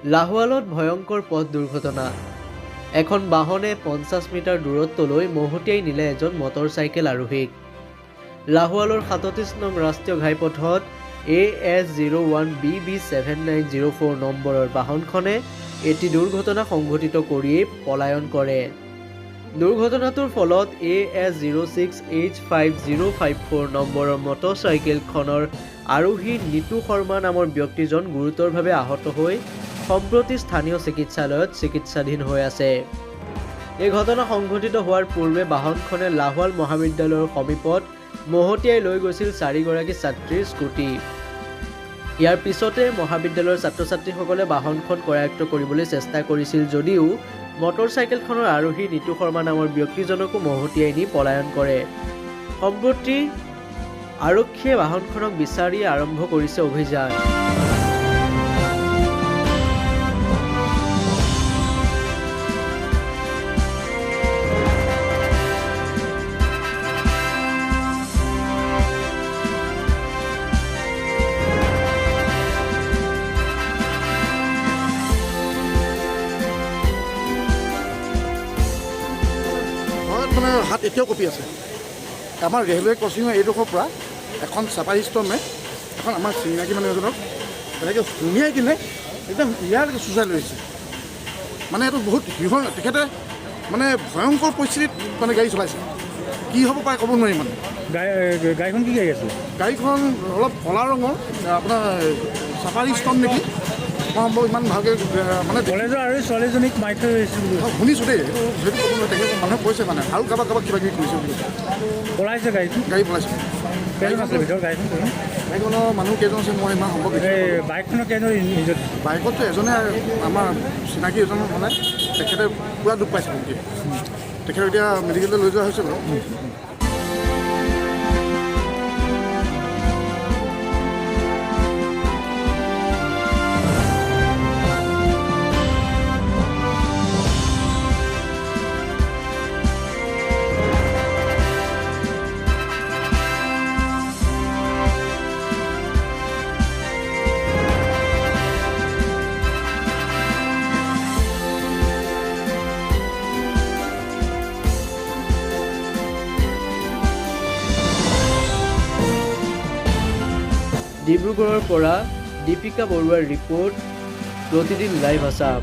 লাহোৱালত ভয়ংকৰ পথ দুৰ্ঘটনা। এখন বাহনে 50 মিটাৰ দূৰত্বলৈ মহতিয়াই নিলে এজন মটৰচাইকেল আৰোহীক। লাহোৱালৰ 37 নং ৰাষ্ট্ৰীয় ঘাইপথত AS01BB7904 নম্বৰৰ বাহনখনে এটি দুৰ্ঘটনা সংঘটিত কৰিয়েই পলায়ন কৰে। দুৰ্ঘটনাটোৰ ফলত AS06H5054 নম্বৰৰ মটৰচাইকেলখনৰ আৰোহী নীতু শৰ্মা নামৰ ব্যক্তিজন গুৰুতৰভাৱে আহত হৈ সম্প্ৰতি স্থানীয় চিকিৎসালয়ত চিকিৎসাধীন হৈ আছে। এই ঘটনা সংঘটিত হোৱাৰ পূৰ্বে বাহনখনে লাহোৱাল মহাবিদ্যালয়ৰ সমীপত মহতিয়াই লৈ গৈছিল 4গৰাকী ছাত্ৰীৰ স্কুটি। ইয়াৰ পিছতে মহাবিদ্যালয়ৰ ছাত্ৰ-ছাত্ৰীসকলে বাহনখন কৰায়ত্ব কৰিবলৈ চেষ্টা কৰিছিল যদিও মটৰচাইকেলখনৰ আৰোহী নীতু শৰ্মা নামৰ ব্যক্তিজনকো মহতিয়াই নি পলায়ন কৰে। সম্প্ৰতি আৰক্ষীয়ে বাহনখনক বিচাৰি আৰম্ভ কৰিছে অভিযান। মানে হাত এতিয়াও কঁপি আছে। আমাৰ ৰেলৱে ক্ৰচিঙৰ এইডোখৰ পৰা এখন চাপাৰী ষ্টমে এখন আমাৰ চিনাকি মানুহ এজনক এনেকৈ সুমিয়াই কিনে একদম ইয়ালৈকে চুচাই লৈ আহিছে। মানে এইটো বহুত ভীষণ, তেখেতে মানে ভয়ংকৰ পৰিস্থিতিত মানে গাড়ী চলাইছে। কি হ'ব পাৰে ক'ব নোৱাৰি। মানে গাড়ীখন কি গাড়ী আছিল? গাড়ীখন অলপ কলা ৰঙৰ, আপোনাৰ চাপাৰী ষ্টম নেকি, মই ইমান ভালকৈ মানে কলেজৰ আৰু ছোৱালীজনীক মাৰি থৈ আহিছিল বুলি শুনিছোঁ দেই। সেইটো ক'ব নোৱাৰি, তেখেতে মানুহে কৈছে মানে আৰু কাৰোবাক কিবা কিবি কৰিছে বুলি। পলাইছে গাড়ীখন? গাড়ী পলাইছে। কেইজন আছিলে ভিতৰত গাড়ীখন? গাড়ীখনৰ মানুহ কেইজন আছে মই ইমান সম্ভৱ এই বাইকখনৰ কেইজন ইঞ্জত? বাইকতো এজনে আমাৰ চিনাকি এজন মানে তেখেতে পূৰা দুখ পাইছে নেকি। তেখেতক এতিয়া মেডিকেললৈ লৈ যোৱা হৈছে বাৰু। ডিব্ৰুগড়ৰ পৰা দীপিকা বৰুৱাৰ ৰিপৰ্ট, প্ৰতিদিন লাইভ আছাম।